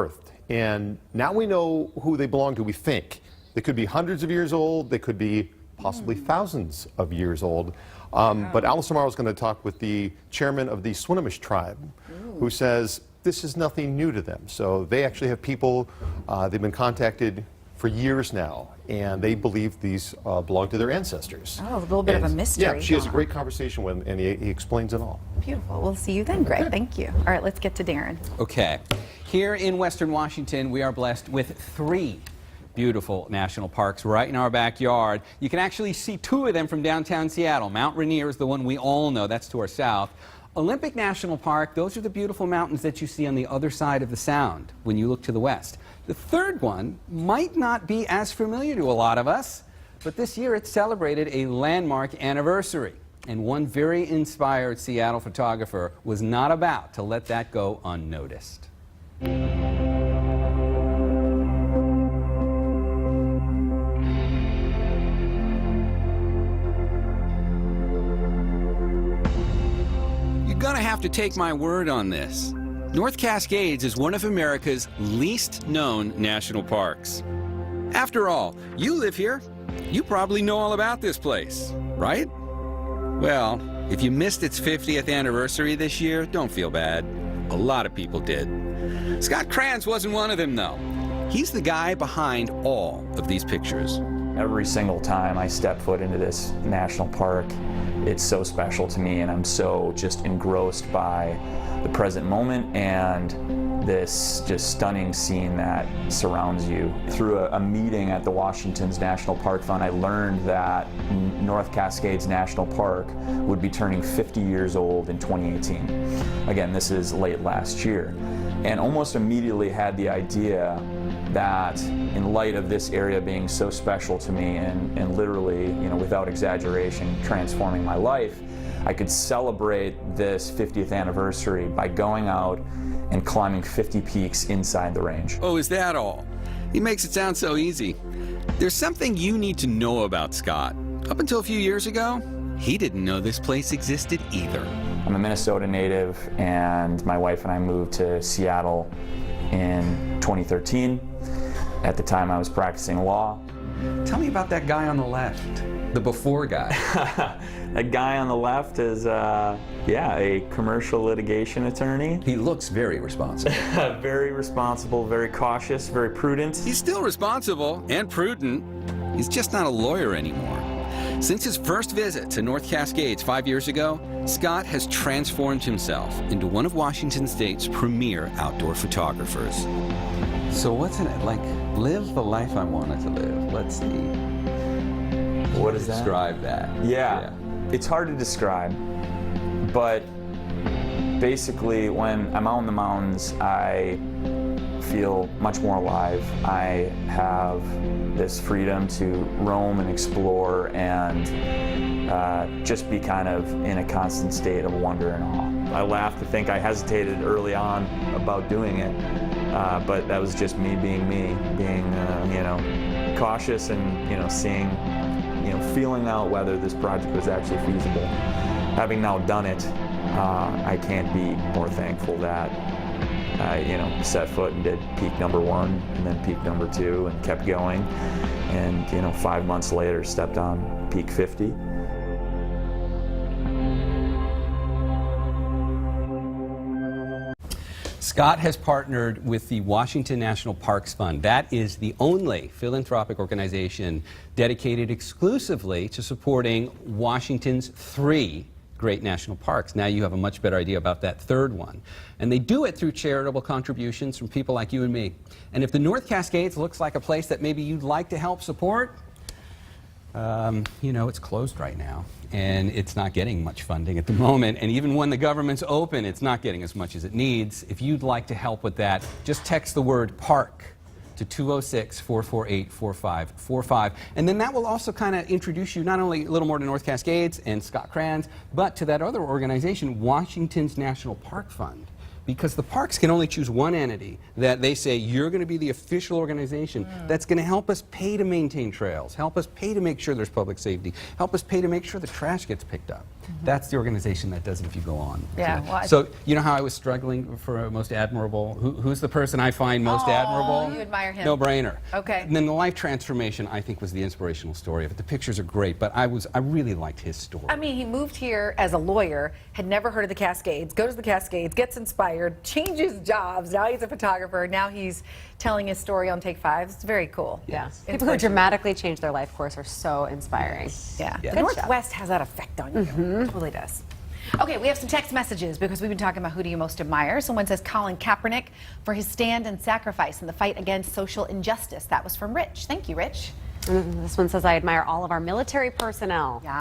unearthed, and now we know who they belong to, we think. They could be hundreds of years old, they could be possibly thousands of years old. But Alice tomorrow is going to talk with the chairman of the Swinomish tribe, who says this is nothing new to them. So they actually have people, they've been contacted for years now, and they believe these belong to their ancestors. Oh, a little bit of a mystery. Yeah, she has a great conversation with him, and he explains it all. Beautiful. We'll see you then, Greg. Thank you. All right, let's get to Darren. Okay. Here in Western Washington, we are blessed with 3 beautiful national parks right in our backyard. You can actually see 2 of them from downtown Seattle. Mount Rainier is the one we all know. That's to our south. Olympic National Park, those are the beautiful mountains that you see on the other side of the Sound when you look to the west. The third one might not be as familiar to a lot of us, but this year it celebrated a landmark anniversary. And one very inspired Seattle photographer was not about to let that go unnoticed. You're gonna have to take my word on this. North Cascades is one of America's least known national parks. After all, you live here. You probably know all about this place, right? Well, if you missed its 50th anniversary this year, don't feel bad. A lot of people did. Scott Kranz wasn't one of them, though. He's the guy behind all of these pictures. Every single time I step foot into this national park, it's so special to me, and I'm so just engrossed by the present moment and this just stunning scene that surrounds you. Through a meeting at the Washington's National Park Fund, I learned that North Cascades National Park would be turning 50 years old in 2018. Again, this is late last year. And almost immediately had the idea that in light of this area being so special to me and literally, you know, without exaggeration, transforming my life, I could celebrate this 50th anniversary by going out and climbing 50 peaks inside the range. Oh, is that all? He makes it sound so easy. There's something you need to know about Scott. Up until a few years ago, he didn't know this place existed either. I'm a Minnesota native, and my wife and I moved to Seattle in 2013. At the time, I was practicing law. Tell me about that guy on the left, the before guy. That guy on the left is, yeah, a commercial litigation attorney. He looks very responsible. Very responsible, very cautious, very prudent. He's still responsible and prudent. He's just not a lawyer anymore. Since his first visit to North Cascades 5 years ago, Scott has transformed himself into one of Washington State's premier outdoor photographers. So what's in it? Like, live the life I wanted to live. Let's see. What is that? Describe that. Yeah. It's hard to describe, but basically when I'm out in the mountains, I feel much more alive. I have this freedom to roam and explore and just be kind of in a constant state of wonder and awe. I laugh to think I hesitated early on about doing it, but that was just me being you know, cautious and, you know, seeing, you know, feeling out whether this project was actually feasible. Having now done it, I can't be more thankful that I, you know, set foot and did peak #1 and then peak #2 and kept going. And, you know, 5 months later, stepped on peak 50. Scott has partnered with the Washington National Parks Fund. That is the only philanthropic organization dedicated exclusively to supporting Washington's 3 great national parks. Now you have a much better idea about that third one. And they do it through charitable contributions from people like you and me. And if the North Cascades looks like a place that maybe you'd like to help support, you know, it's closed right now. And it's not getting much funding at the moment. And even when the government's open, it's not getting as much as it needs. If you'd like to help with that, just text the word PARK to 206-448-4545. And then that will also kind of introduce you not only a little more to North Cascades and Scott Kranz, but to that other organization, Washington's National Park Fund. Because the parks can only choose one entity that they say, you're going to be the official organization that's going to help us pay to maintain trails, help us pay to make sure there's public safety, help us pay to make sure the trash gets picked up. That's the organization that does it if you go on. Yeah, well, So you know how I was struggling for most admirable? Who's the person I find most admirable? you admire him. No brainer. Okay. And then the life transformation, I think, was the inspirational story of it. The pictures are great, but I really liked his story. I mean, he moved here as a lawyer, had never heard of the Cascades, goes to the Cascades, gets inspired, changes jobs. Now he's a photographer. Now he's telling his story on Take 5. It's very cool. Yeah. People who Inspirational. dramatically change their life course are so inspiring. Yeah. Yeah. The Northwest has that effect on you. It totally does. Okay, we have some text messages because we've been talking about who do you most admire. Someone says Colin Kaepernick for his stand and sacrifice in the fight against social injustice. That was from Rich. Thank you, Rich. This one says, I admire all of our military personnel. Yeah.